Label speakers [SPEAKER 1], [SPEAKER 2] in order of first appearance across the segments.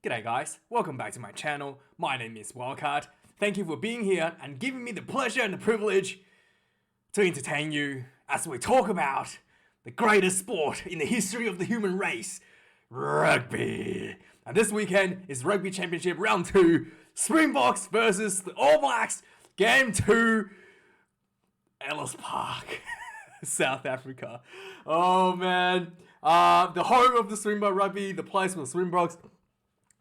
[SPEAKER 1] G'day guys, welcome back to my channel. My name is Wildkard. Thank you for being here and giving me the pleasure and the privilege to entertain you as we talk about the greatest sport in the history of the human race, rugby. And this weekend is Rugby Championship Round 2, Springboks versus the All Blacks, Game 2, Ellis Park, South Africa. Oh man, the home of the Springbok Rugby, the place where the Springboks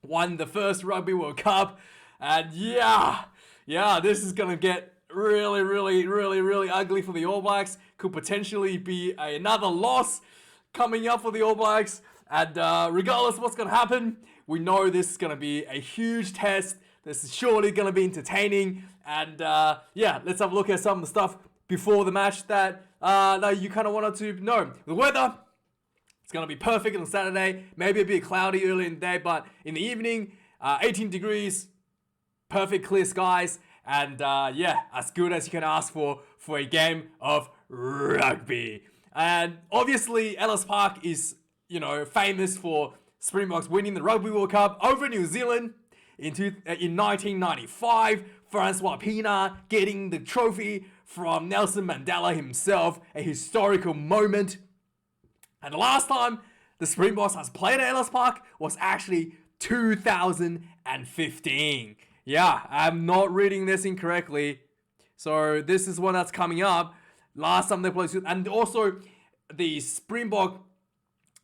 [SPEAKER 1] won the first Rugby World Cup, and yeah, this is gonna get really ugly for the All Blacks. Could potentially be another loss coming up for the All Blacks, and regardless of what's gonna happen, we know this is gonna be a huge test. This is surely gonna be entertaining, and let's have a look at some of the stuff before the match that you kind of wanted to know. The weather. It's going to be perfect on Saturday. Maybe a bit cloudy early in the day, but in the evening, 18 degrees, perfect clear skies, and as good as you can ask for a game of rugby. And obviously, Ellis Park is, famous for Springboks winning the Rugby World Cup over New Zealand in 1995. Francois Pienaar getting the trophy from Nelson Mandela himself, a historical moment. And the last time the Springboks has played at Ellis Park was actually 2015. Yeah, I'm not reading this incorrectly. So this is one that's coming up. Last time they played, and also the Springbok,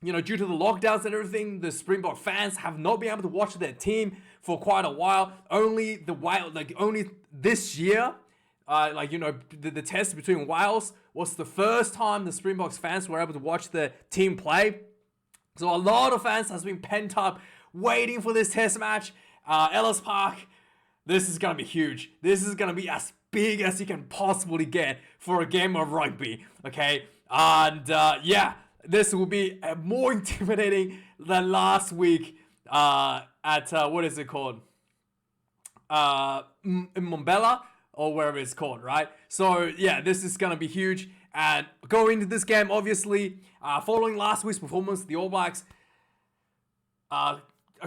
[SPEAKER 1] due to the lockdowns and everything, the Springbok fans have not been able to watch their team for quite a while. Only this year. The test between Wales was the first time the Springboks fans were able to watch the team play. So a lot of fans has been pent up waiting for this test match. Ellis Park, this is going to be huge. This is going to be as big as you can possibly get for a game of rugby. Okay? And this will be more intimidating than last week at, what is it called? Mbombela. Or wherever it's called, right? So, this is going to be huge. And going into this game, obviously, following last week's performance, the All Blacks, a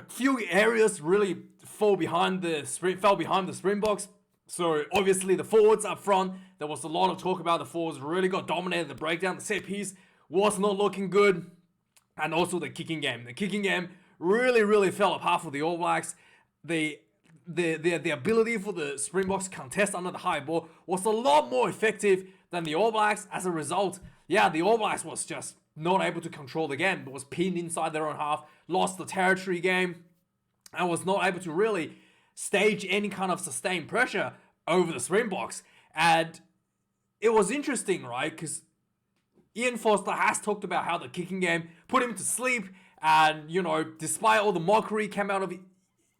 [SPEAKER 1] few areas really fell behind the Springboks. So, obviously, the forwards up front, there was a lot of talk about the forwards really got dominated. The breakdown, the set piece was not looking good. And also the kicking game. The kicking game really fell apart for the All Blacks. The ability for the Springboks to contest under the high ball was a lot more effective than the All Blacks. As a result, the All Blacks was just not able to control the game, but was pinned inside their own half, lost the territory game, and was not able to really stage any kind of sustained pressure over the Springboks. And it was interesting, right? Because Ian Foster has talked about how the kicking game put him to sleep, and despite all the mockery came out of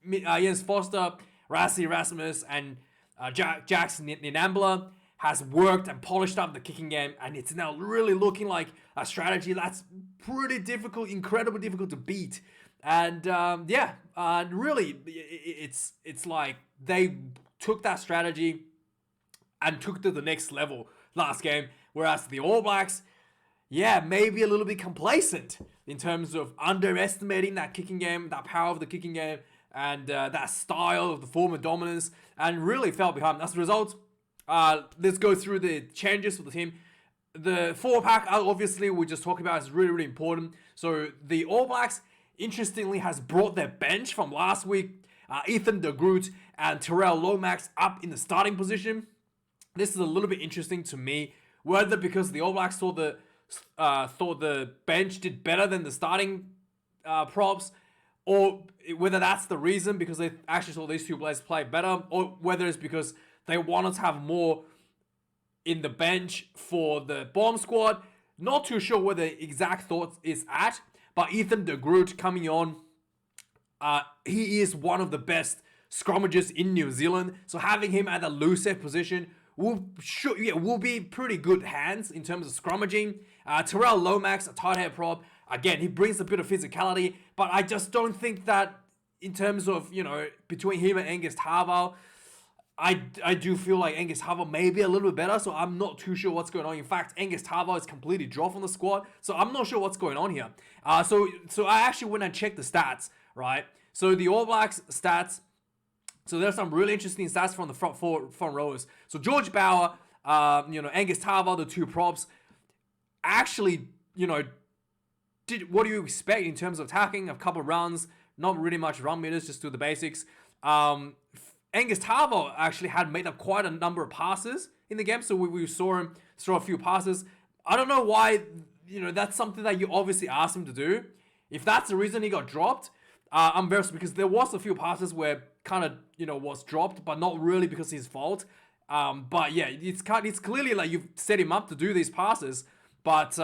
[SPEAKER 1] Jens Foster, Rassie Erasmus, and Jackson Ninambla has worked and polished up the kicking game, and it's now really looking like a strategy that's pretty difficult, incredibly difficult to beat. And really, it's like they took that strategy and took it to the next level last game, whereas the All Blacks, maybe a little bit complacent in terms of underestimating that kicking game, that power of the kicking game, and that style of the former dominance, and really fell behind. As a result, let's go through the changes for the team. The forward pack, obviously, we just talked about, is really important. So the All Blacks, interestingly, has brought their bench from last week. Ethan de Groot and Terrell Lomax up in the starting position. This is a little bit interesting to me, whether because the All Blacks thought the bench did better than the starting props, or whether that's the reason because they actually saw these two players play better, or whether it's because they wanted to have more in the bench for the bomb squad. Not too sure where the exact thought is at, but Ethan de Groot coming on, he is one of the best scrummagers in New Zealand, so having him at the loose set position will be pretty good hands in terms of scrummaging. Terrell Lomax, a tight head prop. Again, he brings a bit of physicality, but I just don't think that in terms of, between him and Angus Harvell, I do feel like Angus Harvell may be a little bit better, so I'm not too sure what's going on. In fact, Angus Harvell is completely dropped from the squad, so I'm not sure what's going on here. So I actually went and checked the stats, right? So the All Blacks stats. So there's some really interesting stats from the front rowers. So George Bauer, Angus Tava, the two props, actually, did what do you expect in terms of attacking? A couple of runs, not really much run meters, just do the basics. Angus Tava actually had made up quite a number of passes in the game, so we saw him throw a few passes. I don't know why, that's something that you obviously asked him to do. If that's the reason he got dropped, I'm very because there was a few passes where kind of was dropped, but not really because of his fault. But yeah, it's clearly like you've set him up to do these passes, but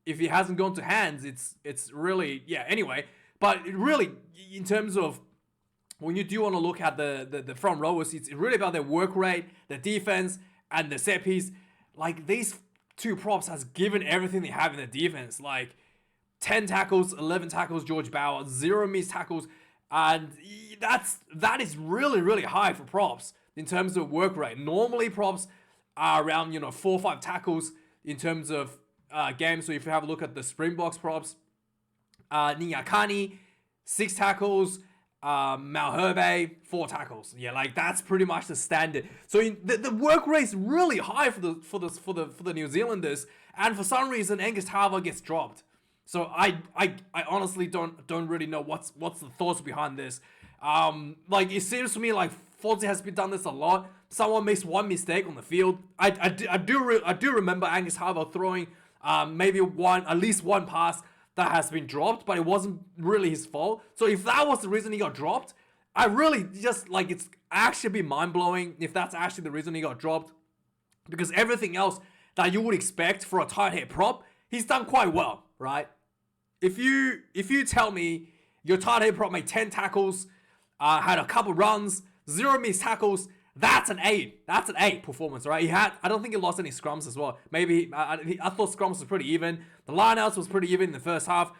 [SPEAKER 1] if he hasn't gone to hands, it's really anyway. But really, in terms of when you do want to look at the front rowers, it's really about their work rate, the defense, and the set piece. Like these two props has given everything they have in the defense. Like 10 tackles, 11 tackles, George Bauer, 0 missed tackles. And that is really, really high for props in terms of work rate. Normally props are around, 4 or 5 tackles in terms of games. So if you have a look at the Springboks props, Niakani, 6 tackles, Malherbe, 4 tackles. Yeah, like that's pretty much the standard. So the work rate is really high for the New Zealanders, and for some reason Angus Tava gets dropped. So I honestly don't really know what's the thoughts behind this. Like it seems to me like Fozzie has been done this a lot. Someone makes one mistake on the field. I do remember Angus Tava throwing maybe at least one pass that has been dropped, but it wasn't really his fault. So if that was the reason he got dropped, I really just like it's actually be mind blowing if that's actually the reason he got dropped, because everything else that you would expect for a tight head prop, he's done quite well, right? If you tell me your tight head prop made 10 tackles, had a couple runs, 0 missed tackles, that's an 8. That's an 8 performance, right? I don't think he lost any scrums as well. Maybe I thought scrums was pretty even. The lineouts was pretty even in the first half.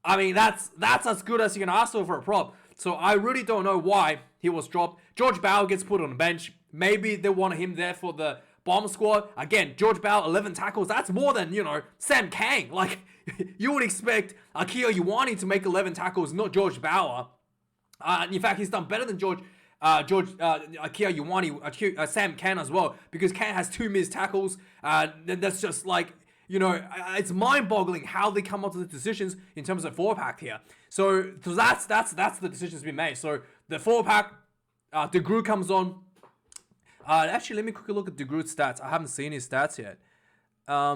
[SPEAKER 1] I mean, that's as good as you can ask for a prop. So I really don't know why he was dropped. George Bauer gets put on the bench. Maybe they wanted him there for the bomb squad. Again, George Bauer, 11 tackles. That's more than, Sam Kang. Like, you would expect Akio Ioane to make 11 tackles, not George Bauer. In fact, he's done better than Akio Ioane, Sam Kang as well, because Kang has 2 missed tackles. That's just like, it's mind-boggling how they come up to the decisions in terms of 4-pack here. So that's the decisions being made. So the 4-pack, De Groot comes on. Actually, let me quickly look at De Groot's stats. I haven't seen his stats yet.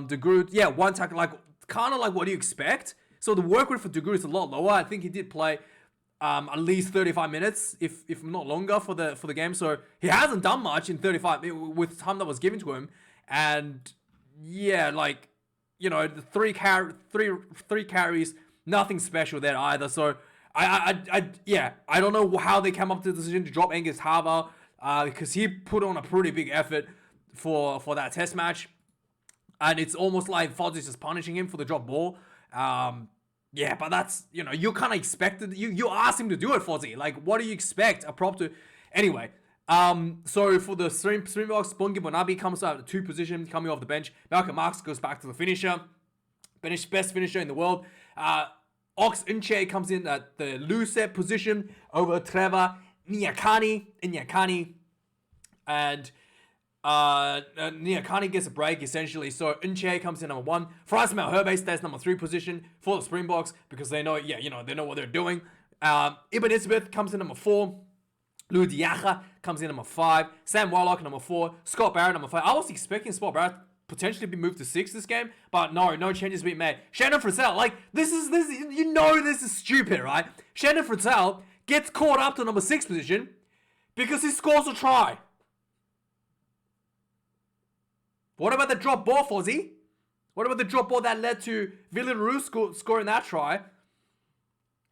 [SPEAKER 1] De Groot, 1 tackle, like kind of like what do you expect. So the work rate for De Groot is a lot lower. I think he did play at least 35 minutes, if not longer, for the game. So he hasn't done much in 35 with time that was given to him. And yeah, like the three carries, nothing special there either. So I don't know how they came up to the decision to drop Angus Tava, because he put on a pretty big effort for that test match, and it's almost like Fozzie's just punishing him for the drop ball. Yeah, but that's, you kind of expected, you asked him to do it, Fozzie. Like, what do you expect a prop to? Anyway, so for the Springboks, Bungi Bonabi comes out at the 2 position, coming off the bench. Malcolm Marx goes back to the finisher. Best finisher in the world. Ox Inche comes in at the loose position over Trevor Niakani. And Niakani gets a break essentially. So Inche comes in number 1. Franz Malherbe stays number 3 position for the Springboks because they know, they know what they're doing. Ibn Isbeth comes in number 4. Lou Diacha comes in number 5. Sam Warlock number 4. Scott Barrett number 5. I was expecting Scott Barrett potentially be moved to 6 this game, but no changes being made. Shannon Frizzell, like this is this is stupid, right? Shannon Frizzell gets caught up to number 6 position because he scores a try. What about the drop ball, Fozzie? What about the drop ball that led to Villaroo scoring that try?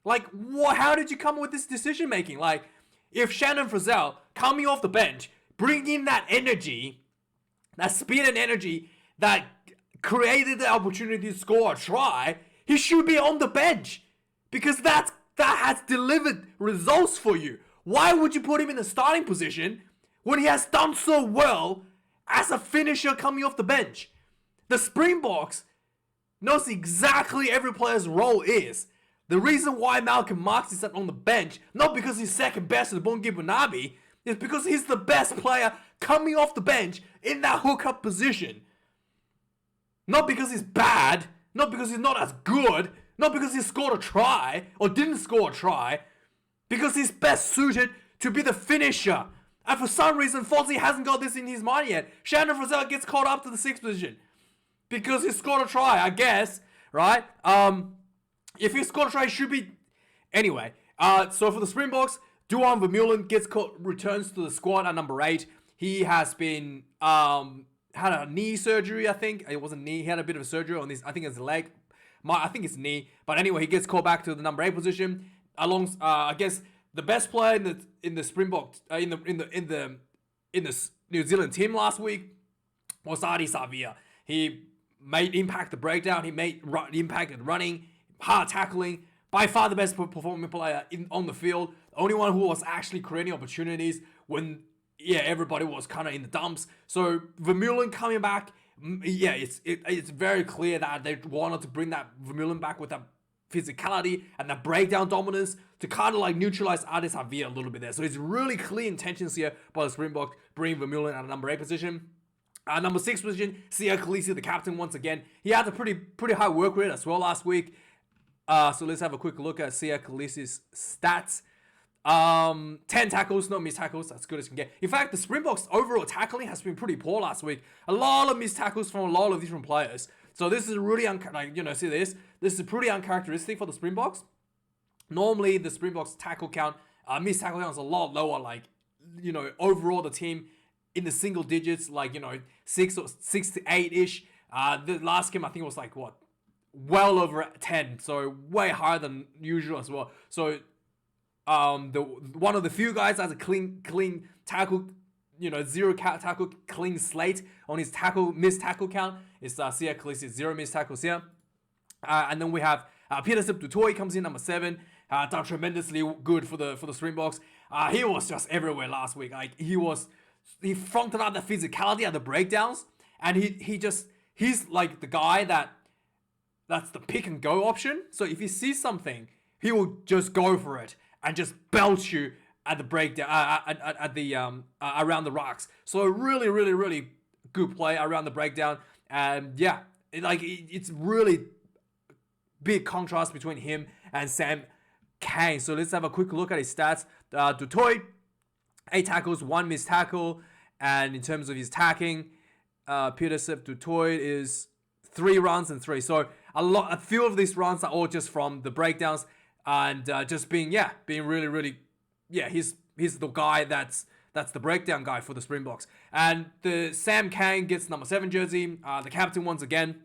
[SPEAKER 1] Like, how did you come up with this decision making? Like, if Shannon Frizzell coming off the bench, bringing that energy, that speed and energy that created the opportunity to score a try, he should be on the bench because that has delivered results for you. Why would you put him in the starting position when he has done so well as a finisher coming off the bench? The Springboks knows exactly every player's role is. The reason why Malcolm Marx is on the bench, not because he's second best to the Bongi Bunabi, is because he's the best player coming off the bench in that hookup position. Not because he's bad, not because he's not as good, not because he scored a try or didn't score a try, because he's best suited to be the finisher. And for some reason, Fonzie hasn't got this in his mind yet. Shannon Frizzell gets called up to the 6th position because he scored a try, I guess, right? If he scored a try, it should be... Anyway, so for the Springboks, Duan Vermeulen returns to the squad at number 8. He has been... had a knee surgery, I think. It wasn't knee. He had a bit of a surgery on this. I think it's leg. I think it's knee. But anyway, he gets called back to the number 8 position. I guess the best player in the Springboks in the New Zealand team last week was Adi Savia. He made impact the breakdown. He made impact at running, hard tackling. By far the best performing player on the field. The only one who was actually creating opportunities when everybody was kind of in the dumps. So Vermeulen coming back, it's very clear that they wanted to bring that Vermeulen back with that physicality and that breakdown dominance to kind of like neutralize Ades Havia a little bit there. So it's really clear intentions here by the Springboks bringing Vermeulen at a number 8 position. Number 6 position, Sia Khaleesi, the captain once again. He had a pretty high work rate as well last week. So let's have a quick look at Sia Khaleesi's stats. 10 tackles, no missed tackles, as good as can get. In fact, the Springboks overall tackling has been pretty poor last week. A lot of missed tackles from a lot of different players. So this is really, see this? This is pretty uncharacteristic for the Springboks. Normally, the Springboks tackle count, missed tackle count is a lot lower. Like, overall the team in the single digits, like, 6 to 8-ish. The last game, I think it was like, well over 10. So way higher than usual as well. So one of the few guys has a clean tackle, zero tackle, clean slate on his missed tackle count is Sia Khaleesi, 0 missed tackles here. And then we have Peter Sip Dutoy comes in number 7, done tremendously good for the Springboks. He was just everywhere last week. Like he fronted out the physicality at the breakdowns, and he's like the guy that's the pick and go option. So if he sees something, he will just go for it and just belch you at the breakdown, at the around the rocks. So a really, really, really good play around the breakdown. And it's really big contrast between him and Sam Kane. So let's have a quick look at his stats. Dutoy, 8 tackles, 1 missed tackle. And in terms of his tacking, Peter Sip Dutoy is 3 runs and 3. So a few of these runs are all just from the breakdowns. And just being really, really, he's the guy that's the breakdown guy for the Springboks. And the Sam Kane gets number 7 jersey, the captain once again.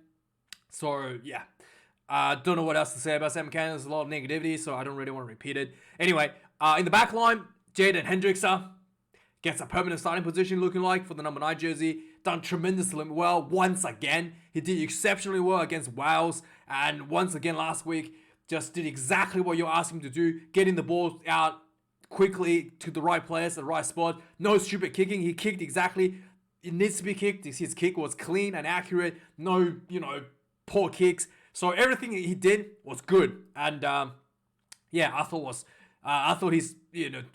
[SPEAKER 1] So don't know what else to say about Sam Kane. There's a lot of negativity, so I don't really want to repeat it. Anyway, in the back line, Jaden Hendricksa gets a permanent starting position looking like for the number 9 jersey. Done tremendously well once again. He did exceptionally well against Wales, and once again last week, just did exactly what you asked him to do, getting the ball out quickly to the right place, the right spot. No stupid kicking. He kicked exactly. It needs to be kicked. His kick was clean and accurate. No, poor kicks. So everything he did was good. And I thought he's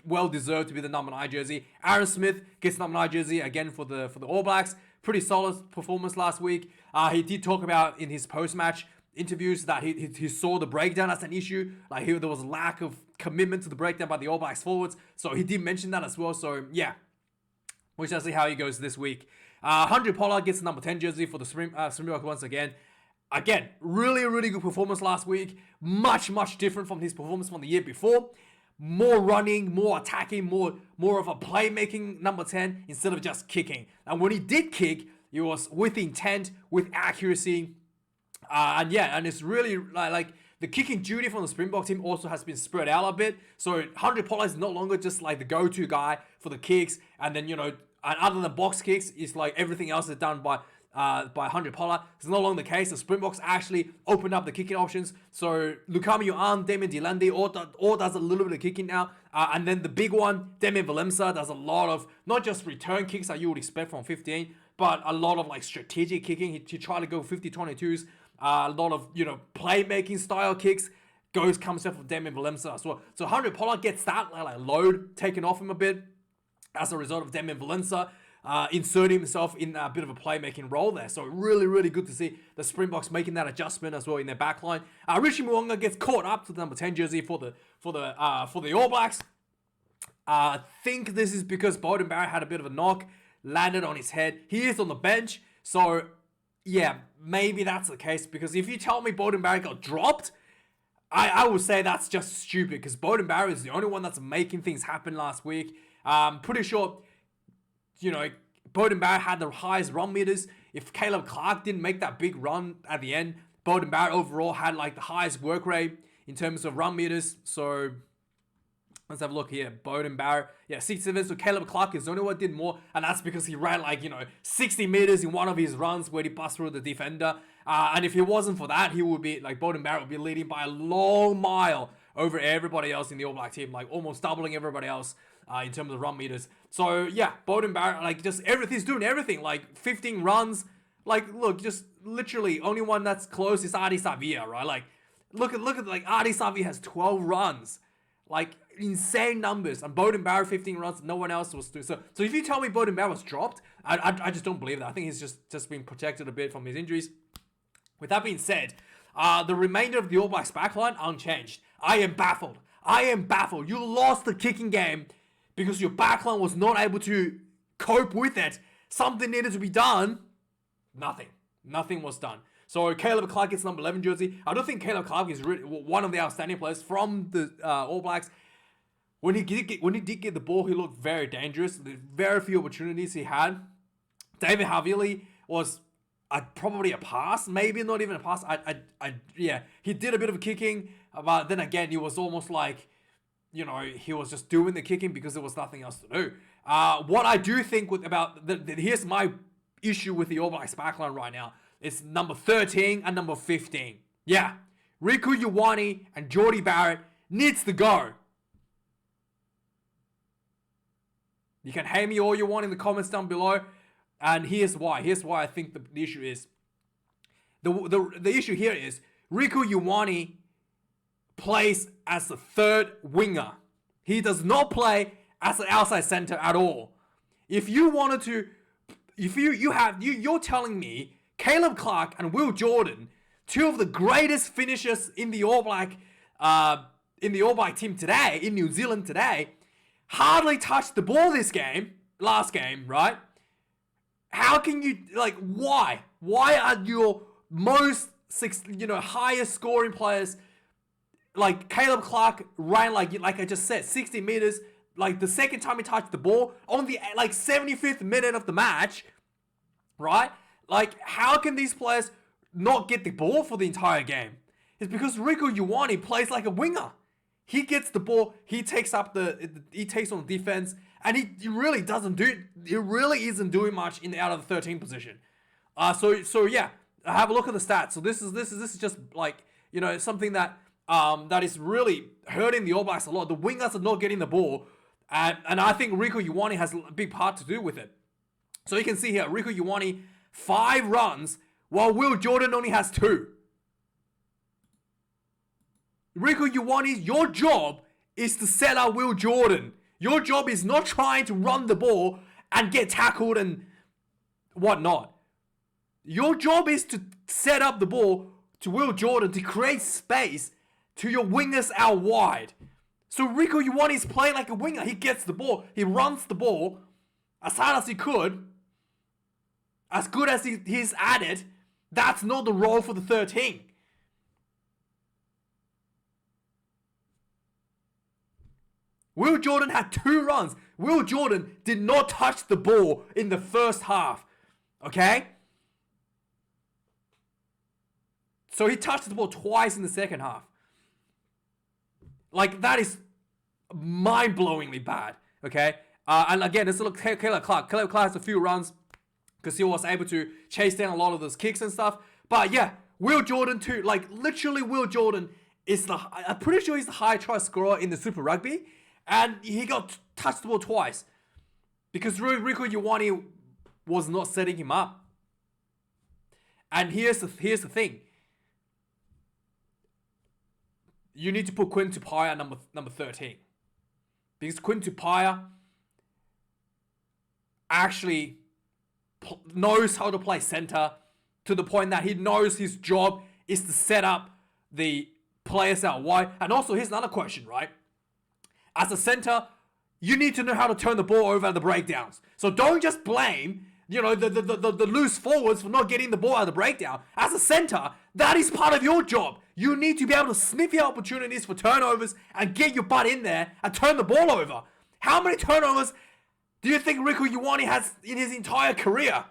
[SPEAKER 1] well deserved to be the number 9 jersey. Aaron Smith gets number 9 jersey again for the All Blacks. Pretty solid performance last week. He did talk about in his post-match interviews that he saw the breakdown as an issue. Like there was a lack of commitment to the breakdown by the All Blacks forwards. So he did mention that as well. So we shall see how he goes this week. Hundred Pollard gets the number 10 jersey for the Springboks once again. Again, really, really good performance last week. Much, much different from his performance from the year before. More running, more attacking, more of a playmaking number 10 instead of just kicking. And when he did kick, it was with intent, with accuracy. And it's really like the kicking duty from the Springbok team also has been spread out a bit. So 100 Pollard is no longer just like the go-to guy for the kicks. And then, and other than box kicks, it's like everything else is done by 100 Pollard. It's no longer the case. The Springboks actually opened up the kicking options. So Lukami Yuan, Damien Delande all does a little bit of kicking now. And then the big one, Damien Valemsa, does a lot of not just return kicks that you would expect from 15, but a lot of like strategic kicking. He tried to go 50-22s. A lot of, playmaking style kicks. comes off of Damien Valenza as well. So Henry Pollard gets that load taken off him a bit as a result of Damien Valenza inserting himself in a bit of a playmaking role there. So really, really good to see the Springboks making that adjustment as well in their backline. Richie Mo'unga gets caught up to the number 10 jersey for the All Blacks. I think this is because Beauden Barrett had a bit of a knock, landed on his head. He is on the bench, so yeah, maybe that's the case. Because if you tell me Beauden Barrett got dropped, I would say that's just stupid, because Beauden Barrett is the only one that's making things happen last week. Pretty sure, Beauden Barrett had the highest run meters. If Caleb Clark didn't make that big run at the end, Beauden Barrett overall had the highest work rate in terms of run meters. So let's have a look here. Beauden Barrett, 67. So Caleb Clark is the only one that did more, and that's because he ran 60 meters in one of his runs where he passed through the defender. And if it wasn't for that, he would be Beauden Barrett would be leading by a long mile over everybody else in the All Black team, almost doubling everybody else in terms of run meters. So yeah, Beauden Barrett, just everything, he's doing everything, 15 runs. Look, just literally only one that's close is Adi Savia, right? Look at Adi Savia has 12 runs, insane numbers, and Beauden Barrett 15 runs. No one else was doing so. So if you tell me Beauden Barrett was dropped, I just don't believe that. I think he's just been protected a bit from his injuries. With that being said, the remainder of the All Blacks backline unchanged. I am baffled. You lost the kicking game because your backline was not able to cope with it. Something needed to be done. Nothing was done. So Caleb Clark gets number 11 jersey. I don't think Caleb Clark is really one of the outstanding players from the All Blacks. When he did get the ball, he looked very dangerous. There's very few opportunities he had. David Havili was probably a pass, maybe not even a pass. He did a bit of kicking, but then again, he was almost he was just doing the kicking because there was nothing else to do. What I do think here's my issue with the All Blacks backline right now. It's number 13 and number 15. Yeah, Riku Ioane and Jordie Barrett needs to go. You can hate me all you want in the comments down below. And here's why. Here's why I think the issue is. The issue here is Riku Ioane plays as the third winger. He does not play as an outside center at all. If you wanted to, you're telling me Caleb Clark and Will Jordan, two of the greatest finishers in the All Black team today, in New Zealand today, hardly touched the ball last game, right? How can you, why? Why are your most, highest scoring players, Caleb Clark ran, like I just said, 60 meters, the second time he touched the ball, on the, 75th minute of the match, right? How can these players not get the ball for the entire game? It's because Riku Ioane plays like a winger. He gets the ball, he takes on the defense, and he really isn't doing much in the out of the 13 position. So yeah, have a look at the stats. So this is just something that that is really hurting the All Blacks a lot. The wingers are not getting the ball, and I think Riku Ioane has a big part to do with it. So you can see here, Riku Ioane 5 runs, while Will Jordan only has 2. Riku Ioane, your job is to set up Will Jordan. Your job is not trying to run the ball and get tackled and whatnot. Your job is to set up the ball to Will Jordan to create space to your wingers out wide. So Riku Ioane is playing like a winger. He gets the ball. He runs the ball as hard as he could. As good as he's at it. That's not the role for the 13. Will Jordan had 2 runs. Will Jordan did not touch the ball in the first half. Okay? So he touched the ball twice in the second half. That is mind-blowingly bad. Okay? And again, let's look at Caleb Clark. Caleb Clark has a few runs because he was able to chase down a lot of those kicks and stuff. But yeah, Will Jordan too. Literally Will Jordan is I'm pretty sure he's the high try scorer in the Super Rugby. And he got touched the ball twice because Riku Ioane was not setting him up. And here's the thing. you need to put Quinn Tupaia number 13. Because Quinn Tupaia actually knows how to play center to the point that he knows his job is to set up the players out wide. And also, here's another question, right? As a center, you need to know how to turn the ball over at the breakdowns. So don't just blame, the loose forwards for not getting the ball out of the breakdown. As a center, that is part of your job. You need to be able to sniff your opportunities for turnovers and get your butt in there and turn the ball over. How many turnovers do you think Rieko Ioane has in his entire career?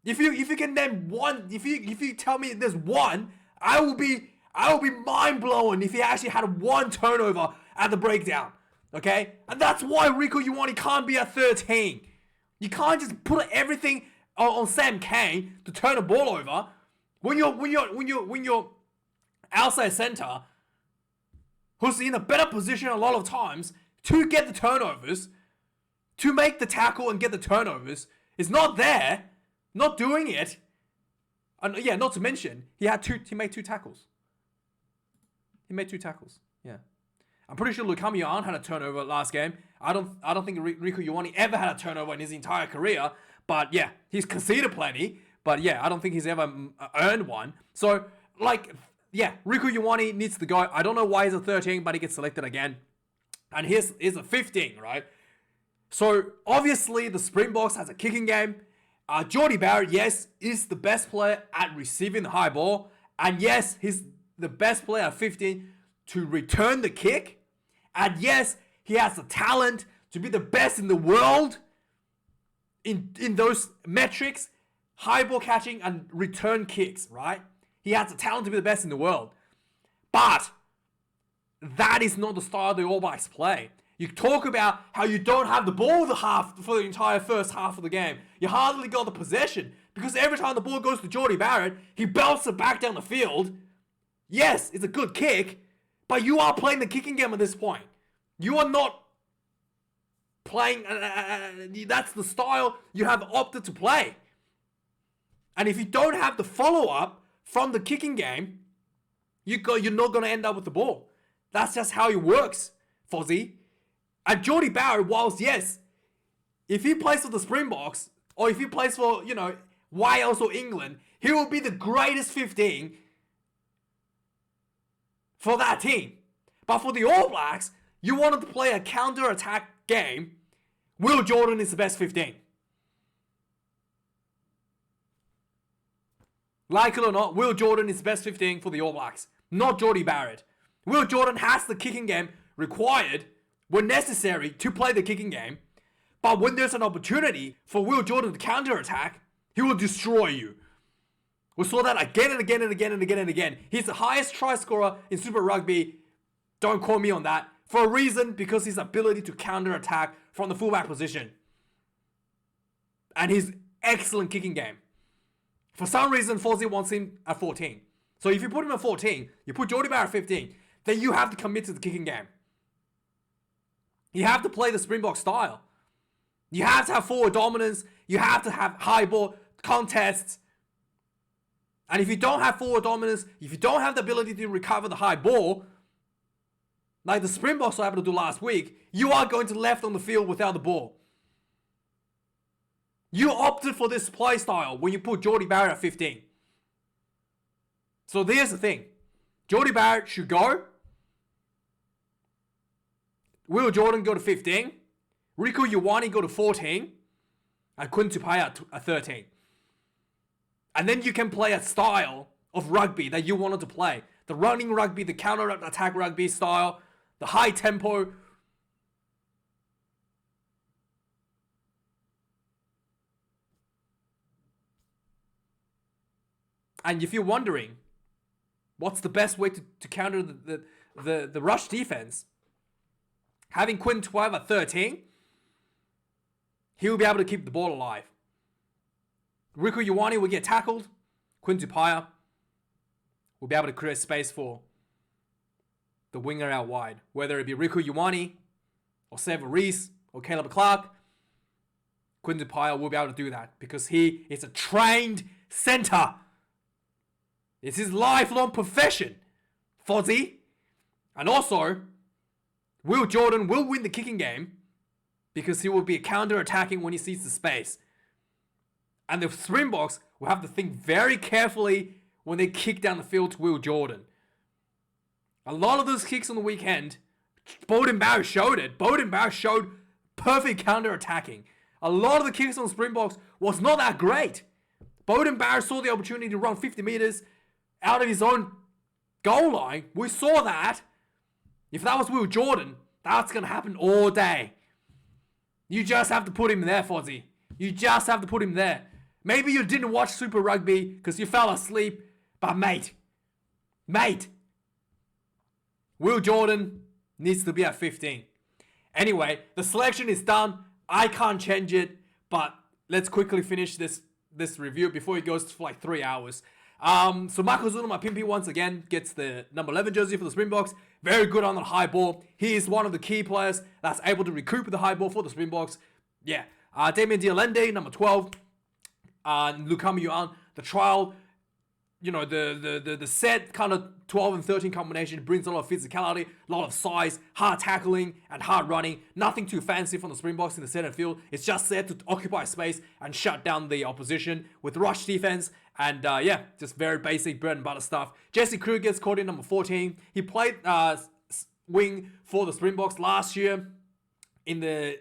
[SPEAKER 1] If you can name one, if you tell me there's one, I will be mind blown if he actually had one turnover at the breakdown. Okay? And that's why Rieko Ioane can't be at 13. You can't just put everything on Sam Cane to turn the ball over. When you're outside center, who's in a better position a lot of times to get the turnovers, to make the tackle and get the turnovers, is not there, not doing it. And yeah, not to mention, he made two tackles. Yeah. I'm pretty sure Lukami Yarn had a turnover last game. I don't think Rieko Ioane ever had a turnover in his entire career. But yeah, he's conceded plenty. But yeah, I don't think he's ever earned one. So, yeah, Rieko Ioane needs to go. I don't know why he's a 13, but he gets selected again. And here's a 15, right? So, obviously, the Springboks has a kicking game. Jordie Barrett, yes, is the best player at receiving the high ball. And yes, he's the best player at 15 to return the kick. And yes, he has the talent to be the best in the world in those metrics, high ball catching and return kicks, right? He has the talent to be the best in the world. But that is not the style the All Blacks play. You talk about how you don't have the ball for the entire first half of the game. You hardly got the possession because every time the ball goes to Jordie Barrett, he belts it back down the field. Yes, it's a good kick, but you are playing the kicking game at this point. You are not playing. That's the style you have opted to play. And if you don't have the follow-up from the kicking game, you're not going to end up with the ball. That's just how it works, Fozzie. And Jordie Barrett, whilst yes, if he plays for the Springboks, or if he plays for, Wales or England, he will be the greatest 15 for that team. But for the All Blacks, you wanted to play a counter-attack game. Will Jordan is the best 15. Like it or not, Will Jordan is the best 15 for the All Blacks, not Jordie Barrett. Will Jordan has the kicking game required when necessary to play the kicking game, but when there's an opportunity for Will Jordan to counter-attack, he will destroy you. We saw that again and again and again and again and again. He's the highest try scorer in Super Rugby. Don't quote me on that. For a reason, because his ability to counter-attack from the fullback position. And his excellent kicking game. For some reason, Fozzie wants him at 14. So if you put him at 14, you put Jordie Barrett at 15, then you have to commit to the kicking game. You have to play the Springbok style. You have to have forward dominance. You have to have high ball contests. And if you don't have forward dominance, if you don't have the ability to recover the high ball, like the Springboks were able to do last week, you are going to left on the field without the ball. You opted for this play style when you put Jordie Barrett at 15. So there's the thing. Jordie Barrett should go. Will Jordan go to 15. Rieko Ioane go to 14. And Quinn Tupaia at 13. And then you can play a style of rugby that you wanted to play. The running rugby, the counter-attack rugby style, the high tempo. And if you're wondering, what's the best way to counter the rush defense? Having Quinn Tupaia at 13, he'll be able to keep the ball alive. Rieko Ioane will get tackled. Quinn Tupaia will be able to create space for the winger out wide. Whether it be Rieko Ioane or Sever Reese or Caleb Clark, Quinn Tupaia will be able to do that because he is a trained centre. It's his lifelong profession Fozzie. And also, Will Jordan will win the kicking game because he will be counter-attacking when he sees the space. And the Springboks will have to think very carefully when they kick down the field to Will Jordan. A lot of those kicks on the weekend, Beauden Barrett showed it. Beauden Barrett showed perfect counter-attacking. A lot of the kicks on the Springboks was not that great. Beauden Barrett saw the opportunity to run 50 meters out of his own goal line. We saw that. If that was Will Jordan, that's going to happen all day. You just have to put him there, Fozzie. You just have to put him there. Maybe you didn't watch Super Rugby because you fell asleep. But mate, Will Jordan needs to be at 15. Anyway, the selection is done. I can't change it. But let's quickly finish this review before it goes for like 3 hours. So Michael Zuna, my Pimpy, once again gets the number 11 jersey for the Springboks. Very good on the high ball. He is one of the key players that's able to recoup the high ball for the Springboks. Yeah. Damien Dialende, number 12. Lukama Yuan, the trial, you know, the set kind of 12 and 13 combination brings a lot of physicality, a lot of size, hard tackling, and hard running. Nothing too fancy from the Springboks in the center field. It's just there to occupy space and shut down the opposition with rush defense. And yeah, just very basic bread and butter stuff. Jesse Krug gets caught in number 14. He played wing for the Springboks last year in the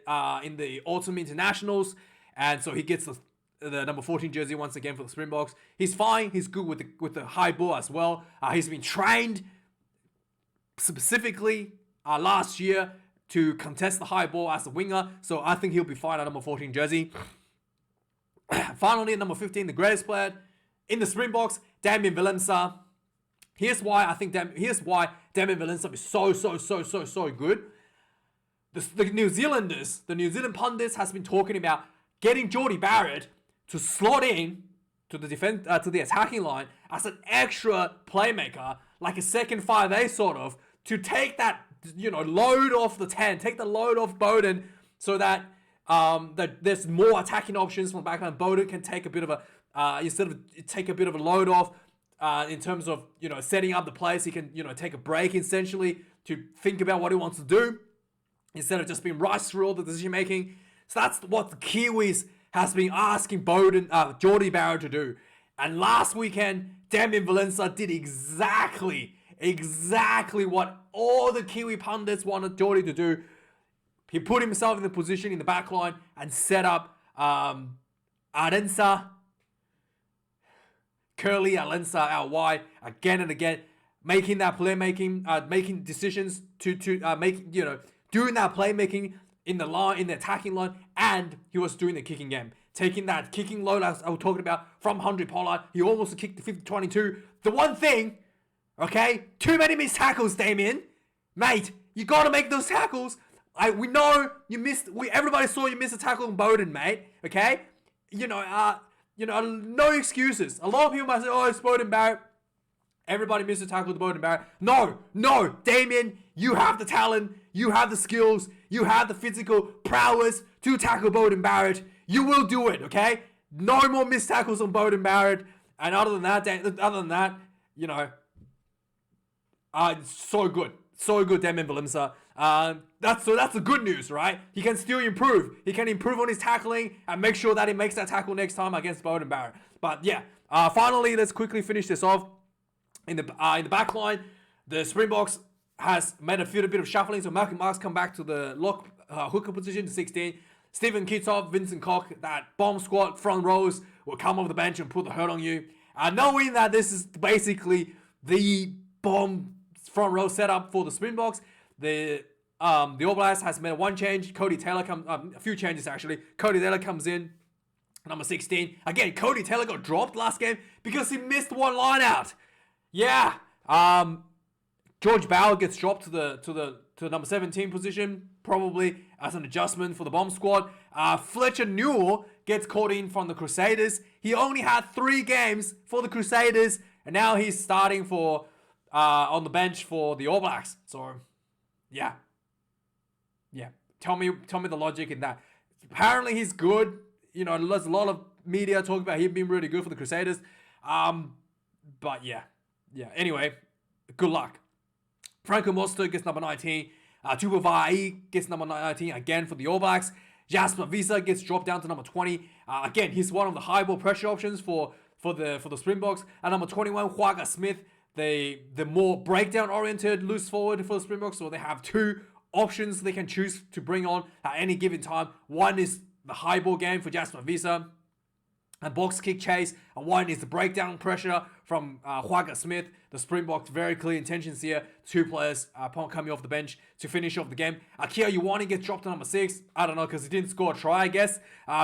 [SPEAKER 1] autumn internationals, and so he gets the number 14 jersey once again for the Springboks. He's fine. He's good with the high ball as well. He's been trained specifically last year to contest the high ball as a winger, so I think he'll be fine at number 14 jersey. Finally, at number 15, the greatest player in the Springboks, Damien Valensa. Here's why Damien Valensa is so good. The New Zealanders, the New Zealand pundits has been talking about getting Jordie Barrett to slot in to the attacking line as an extra playmaker, like a second 5A sort of, to take that, you know, load off the 10, take the load off Beauden, so that that there's more attacking options from the backline. Beauden can take a bit of a take a bit of a load off in terms of, you know, setting up the plays. He can, you know, take a break essentially to think about what he wants to do instead of just being rushed through all the decision making. So that's what the Kiwis has been asking Jordie Barrett to do. And last weekend, Damien Valensa did exactly what all the Kiwi pundits wanted Jordie to do. He put himself in the position in the back line and set up Arendsa, Curly Arendsa out wide again and again, making that playmaking, making decisions to make, you know, doing that playmaking in the attacking line, and he was doing the kicking game. Taking that kicking load as I was talking about from Andre Pollard. He almost kicked the 50-22. The one thing, okay, too many missed tackles, Damien. Mate, you got to make those tackles. We know you missed. Everybody saw you miss a tackle on Beauden, mate. Okay, no excuses. A lot of people might say, "Oh, it's Beauden Barrett." Everybody missed a tackle to Beauden Barrett. No, Damien, you have the talent, you have the skills, you have the physical prowess to tackle Beauden Barrett. You will do it, okay? No more missed tackles on Beauden Barrett. And other than that, you know, so good, Damien Valensa. That's the good news, right? He can still improve. He can improve on his tackling and make sure that he makes that tackle next time against Beauden Barrett. But yeah, finally, let's quickly finish this off. In the back line, the Springboks has made a bit of shuffling. So Malcolm Marks come back to the lock hooker position to 16. Stephen Kitov, Vincent Koch, that bomb squad front rows will come off the bench and put the hurt on you. Knowing that this is basically the bomb front row setup for the Springboks, the All Blacks has made one change. Cody Taylor a few changes actually. Cody Taylor comes in, number 16. Again, Cody Taylor got dropped last game because he missed one line out. Yeah. George Bauer gets dropped to the number 17 position, probably as an adjustment for the bomb squad. Fletcher Newell gets called in from the Crusaders. He only had 3 games for the Crusaders, and now he's starting for on the bench for the All Blacks. So, yeah. Tell me the logic in that. Apparently he's good. You know, there's a lot of media talking about him being really good for the Crusaders. But yeah. Anyway, good luck. Franco Mostert gets number 19. Tupavai gets number 19 again for the All Blacks. Jasper Visa gets dropped down to number 20. Again, he's one of the high ball pressure options for the Springboks. And number 21, Huaga Smith, the more breakdown oriented loose forward for the Springboks. So they have two options they can choose to bring on at any given time. One is the high ball game for Jasper Visa and box kick chase, and one is the breakdown pressure from Huaga Smith. The Springboks very clear intentions here. Two players coming off the bench to finish off the game. Akira Ioane gets dropped to number 6. I don't know, because he didn't score a try, I guess.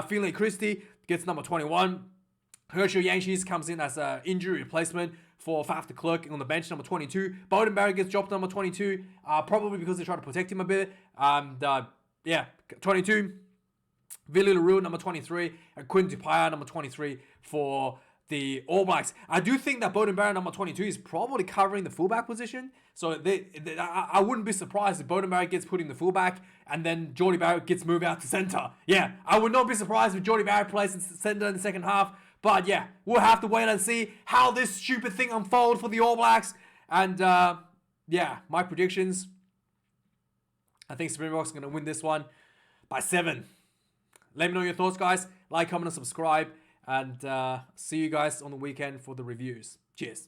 [SPEAKER 1] Finlay Christie gets number 21. Herschel Yankees comes in as an injury replacement for Faf de Klerk on the bench, number 22. Bowden Barry gets dropped to number 22, probably because they try to protect him a bit. 22. Vili LaRue, number 23, and Quinton Tupaya, number 23 for the All Blacks. I do think that Bowden Barrett, number 22, is probably covering the fullback position. So I wouldn't be surprised if Bowden Barrett gets put in the fullback and then Jordy Barrett gets moved out to centre. Yeah, I would not be surprised if Jordy Barrett plays in centre in the second half. But yeah, we'll have to wait and see how this stupid thing unfolds for the All Blacks. And yeah, my predictions. I think Springboks are going to win this one by 7. Let me know your thoughts, guys. Like, comment, and subscribe. And see you guys on the weekend for the reviews. Cheers.